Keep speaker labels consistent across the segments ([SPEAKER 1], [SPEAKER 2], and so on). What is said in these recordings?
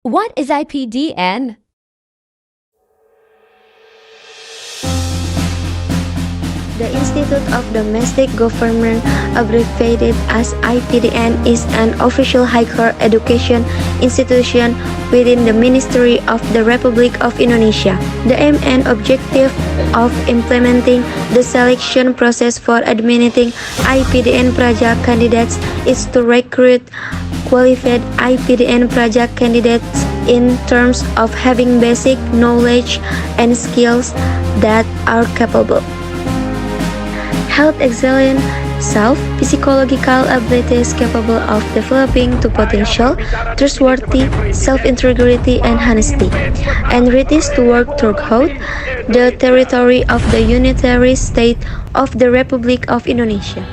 [SPEAKER 1] What is IPDN?
[SPEAKER 2] The Institute of Domestic Government, abbreviated as IPDN, is an official higher education institution within the Ministry of the Republic of Indonesia. The aim and objective of implementing the selection process for admitting IPDN Praja candidates is to recruit qualified IPDN Praja candidates in terms of having basic knowledge and skills that are capable health excellence, psychological abilities capable of developing to potential, trustworthy, self-integrity, and honesty, and readiness to work throughout the territory of the unitary state of the Republic of Indonesia.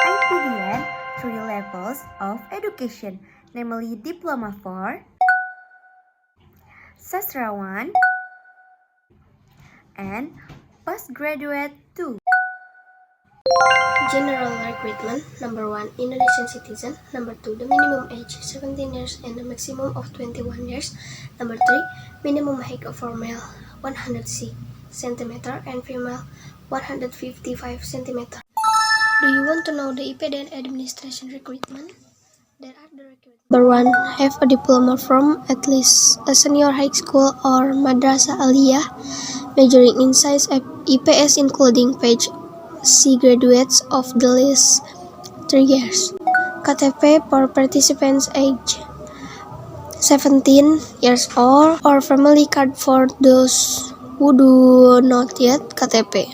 [SPEAKER 3] IPDN three levels of education, namely Diploma 4, Sastrawan, and Postgraduate 2.
[SPEAKER 4] General recruitment. Number 1, Indonesian citizen. Number 2, the minimum age 17 years and the maximum of 21 years. Number 3, minimum height for male 106 cm and female 155 cm. Do you want to know the IPDN administration recruitment? There are the recruitment. Number 1, have a diploma from at least a senior high school or madrasah aliyah, majoring in science IPS including page C graduates of the last 3 years. KTP for participants age 17 years old or family card for those who do not yet KTP.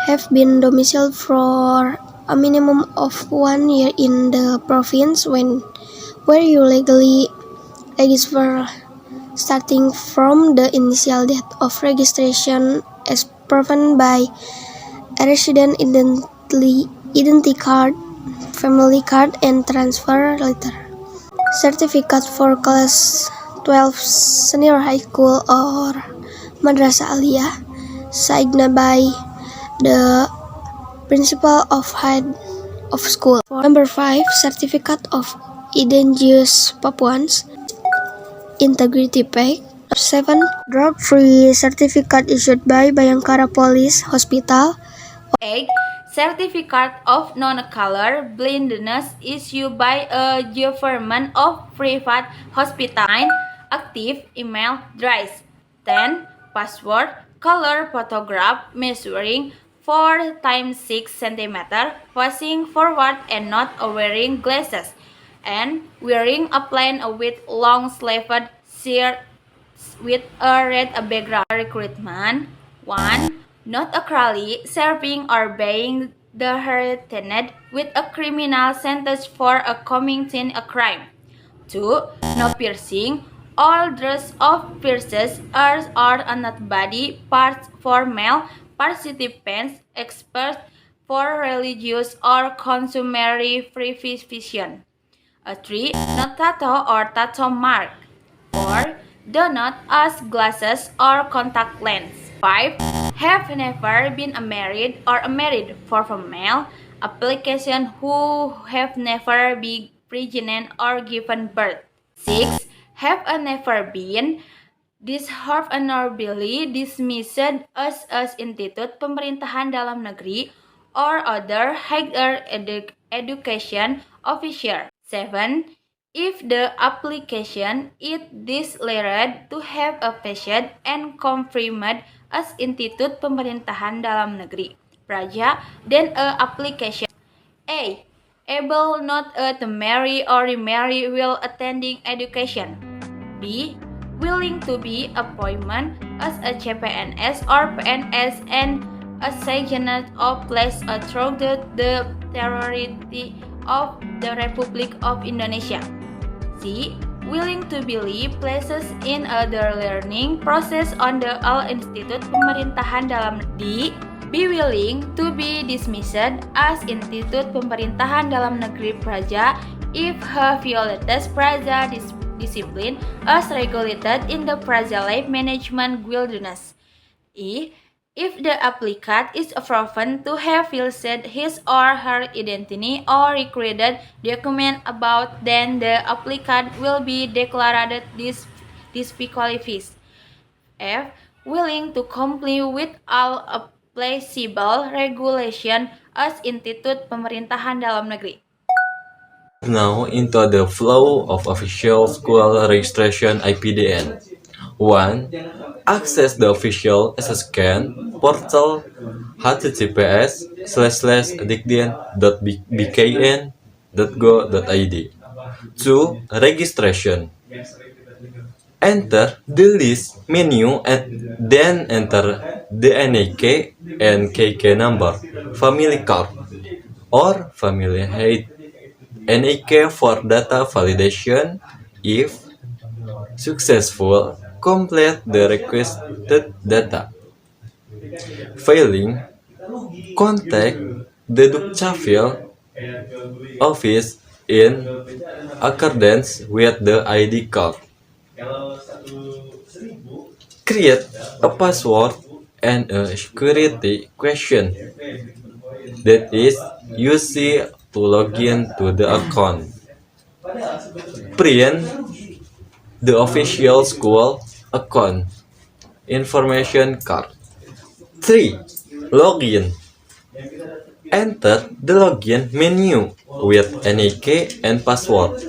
[SPEAKER 4] Have been domiciled for a minimum of 1 year in the province where you legally register starting from the initial date of registration as proven by a resident identity card, family card, and transfer letter. Certificate for class 12 senior high school or madrasah aliyah signed by the principal of head of school. Number 5, certificate of indigenous Papuans integrity pack. 7, drug-free certificate issued by Bayangkara Police Hospital.
[SPEAKER 5] 8. Certificate of non-color blindness issued by a government of private hospital. 9. Active email address. 10. Password color photograph measuring 4 x 6 cm, facing forward and not wearing glasses, and wearing a plain with long-sleeved shirt with a red background. Recruitment. 1. Not actually serving or being threatened with a criminal sentence for committing a crime. 2. No piercing. All dress of pierces are not body parts for male participants except for religious or customary prevision. 3. No tattoo or tattoo mark. 4. Do not use glasses or contact lens. 5. Have never been married or married for female application who have never been pregnant or given birth. 6. Have never been dishonorably dismissed as institut pemerintahan dalam negeri or other higher education officer. 7. If the application is declared to have a passed and confirmed as institut pemerintahan dalam negeri Praja, then a application A. Able not to marry or remarry while attending education. B. Willing to be appointed as a CPNS or PNS and assigned of place through the territory of the Republic of Indonesia. C. Willing to be places in the learning process on the all institut pemerintahan dalam. D. Be willing to be dismissed as institut pemerintahan dalam negeri Praja if violates Praja discipline as regulated in the Praja Life Management Guidance. E. If the applicant is proven to have falsified his or her identity or recorded document about, then the applicant will be declared disqualifies. F. Willing to comply with all applicable regulation as institut pemerintahan dalam negeri.
[SPEAKER 6] Now into the flow of official school registration IPDN. 1. Access the official SSCAN portal https://dikdien.bkn.go.id. 2. Registration. Enter the list menu and then enter the NIK and KK number, family card, or family height. NIK for data validation. If successful, complete the requested data. Failing, contact the Dukcapil office in accordance with the ID card. Create a password and a security question that is used to log in to the account. Print the official school account information card. 3. Login. Enter the login menu with NIK and password.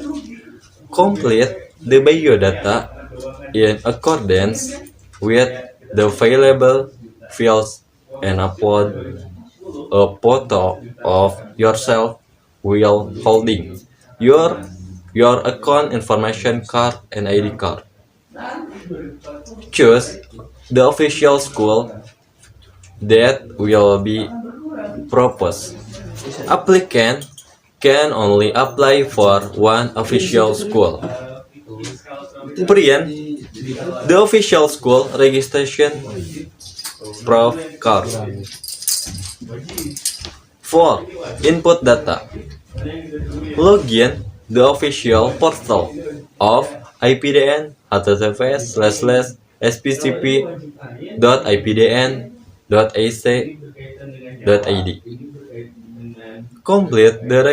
[SPEAKER 6] Complete the biodata in accordance with the available fields and upload a photo of yourself while holding your account information card and ID card. Choose the official school that will be proposed. Applicant can only apply for one official school. Print the official school registration proof card. 4. Input data. Login the official portal of IPDN https://spcp.ipdn.ac.id. Complete the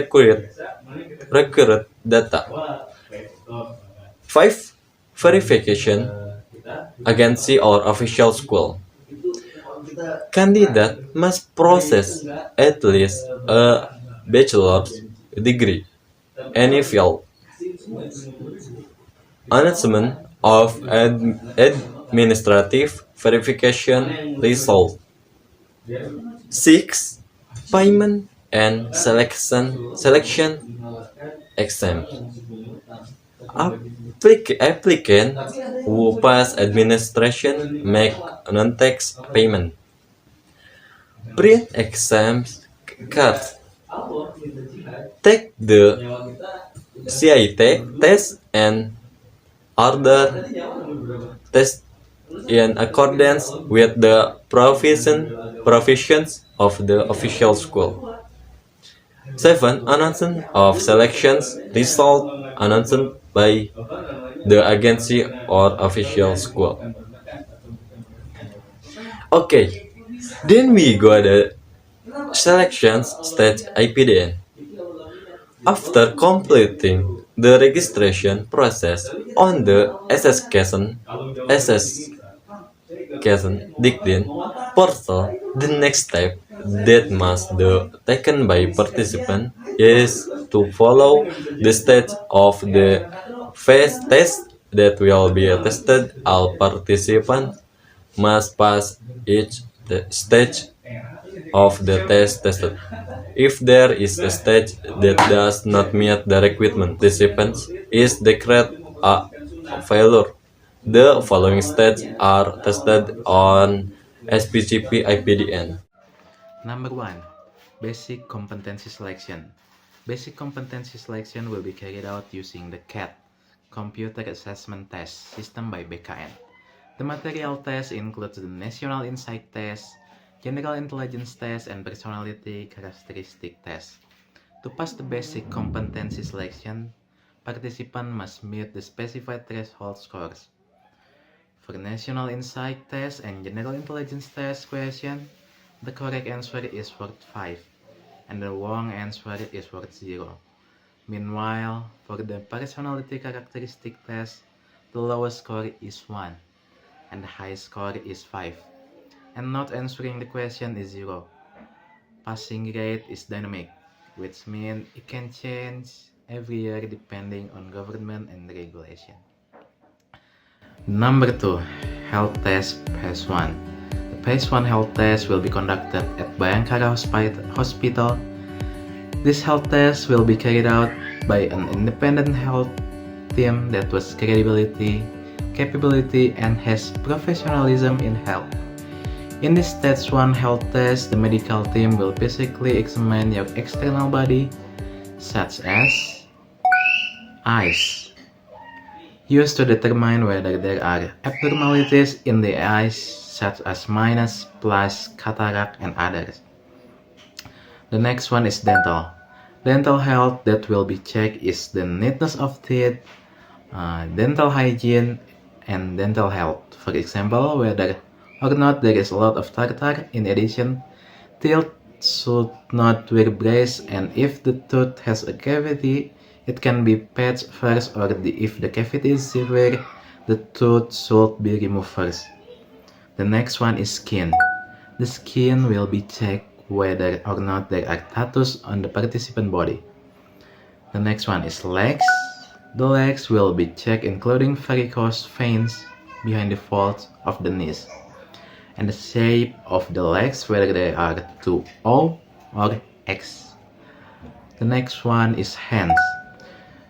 [SPEAKER 6] required data. 5. Verification agency or official school. Candidate must possess at least a bachelor's degree, any field. Announcement of administrative verification result. 6. Payment and selection exam. Applicant who pass administration make non-tax payment. Print exam cards. Take the CIT test and order test in accordance with the provisions of the official school. 7. Announcement of selections result announced by the agency or official school. Okay, then we go the selections stage IPDN. After completing the registration process on the SSCAN Dikdien portal, the next step that must be taken by participant is to follow the stage of the phase test that will be tested. All participants must pass each stage of the test tested. If there is a stage that does not meet the requirement, participants is declared a failure. The following stages are tested on SPCP IPDN.
[SPEAKER 7] Number 1. Basic Competency Selection. Basic Competency Selection will be carried out using the CAT, Computer Assessment Test, system by BKN. The material test includes the National Insight Test, General Intelligence Test, and Personality Characteristic Test. To pass the Basic Competency Selection, participant must meet the specified threshold scores. For National Insight Test and General Intelligence Test question, the correct answer is worth 5, and the wrong answer is worth 0. Meanwhile, for the Personality Characteristic Test, the lowest score is 1, and the highest score is 5. And not answering the question is 0. Passing rate is dynamic, which means it can change every year depending on government and regulation. Number 2. Health test phase 1. The phase 1 health test will be conducted at Bayangkara Hospital. This health test will be carried out by an independent health team that has credibility, capability, and has professionalism in health. In this stage 1 health test, the medical team will physically examine your external body, such as eyes, used to determine whether there are abnormalities in the eyes, such as minus, plus, cataract, and others. The next one is dental. Dental health that will be checked is the neatness of teeth, dental hygiene, and dental health. For example, whether or not there is a lot of tartar. In addition, teeth should not wear braces, and if the tooth has a cavity, it can be patched first, or if the cavity is severe, the tooth should be removed first. The next one is skin. The skin will be checked whether or not there are tattoos on the participant body. The next one is legs. The legs will be checked including varicose veins behind the folds of the knees, and the shape of the legs, whether they are 2O or X. The next one is hands.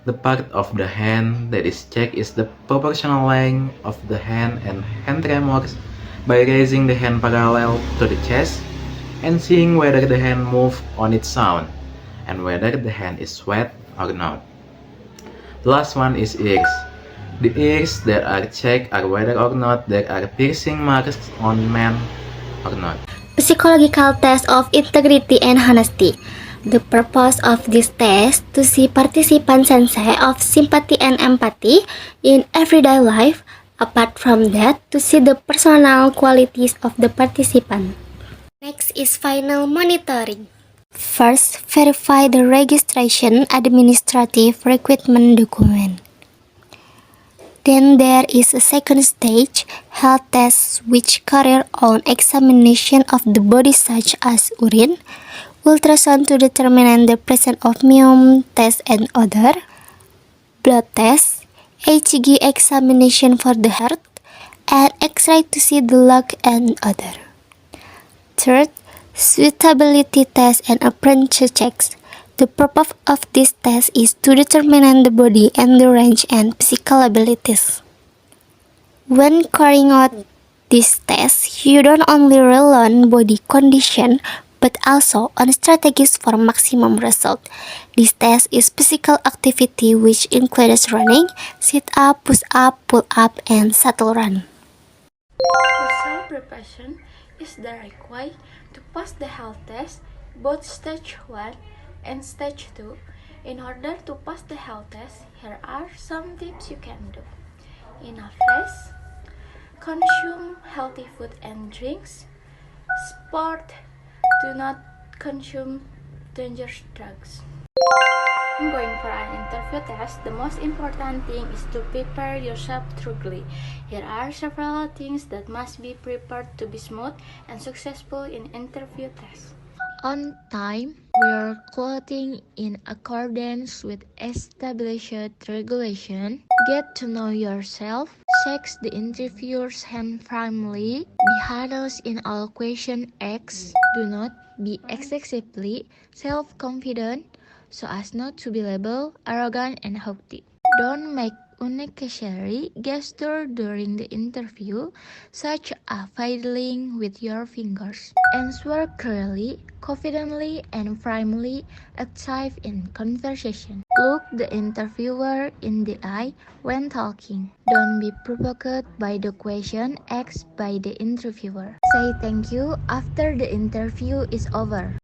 [SPEAKER 7] The part of the hand that is checked is the proportional length of the hand and hand tremors by raising the hand parallel to the chest and seeing whether the hand moves on its own and whether the hand is wet or not. The last one is ears. The ears that are checked are whether or not there are piercing marks on men or not.
[SPEAKER 8] Psychological test of integrity and honesty. The purpose of this test to see participants' sense of sympathy and empathy in everyday life. Apart from that, to see the personal qualities of the participant. Next is final monitoring. First, verify the registration administrative recruitment document. Then there is a second stage, health tests, which carry on examination of the body such as urine, ultrasound to determine the presence of myome test and other, blood tests, HCG examination for the heart, and X-ray to see the lung and other. Third, suitability test and appearance checks. The purpose of this test is to determine the body and the range and physical abilities. When carrying out this test, you don't only rely on body condition, but also on strategies for maximum result. This test is physical activity which includes running, sit-up, push-up, pull-up, and shuttle run.
[SPEAKER 5] The self-preparation is the right way to pass the health test, both stage 1 and stage 2. In order to pass the health test, here are some tips you can do. Enough rest, consume healthy food and drinks, sport, do not consume dangerous drugs. When going for an interview test, the most important thing is to prepare yourself thoroughly. Here are several things that must be prepared to be smooth and successful in interview test.
[SPEAKER 1] On time, wear clothing in accordance with established regulation. Get to know yourself. Check the interviewer's hand firmly. Be honest in all question asked. Do not be excessively self-confident so as not to be labeled arrogant and haughty. Don't make unnecessary gestures during the interview, such as fiddling with your fingers. Answer clearly, confidently, and firmly, active in conversation. Look the interviewer in the eye when talking. Don't be provoked by the question asked by the interviewer. Say thank you after the interview is over.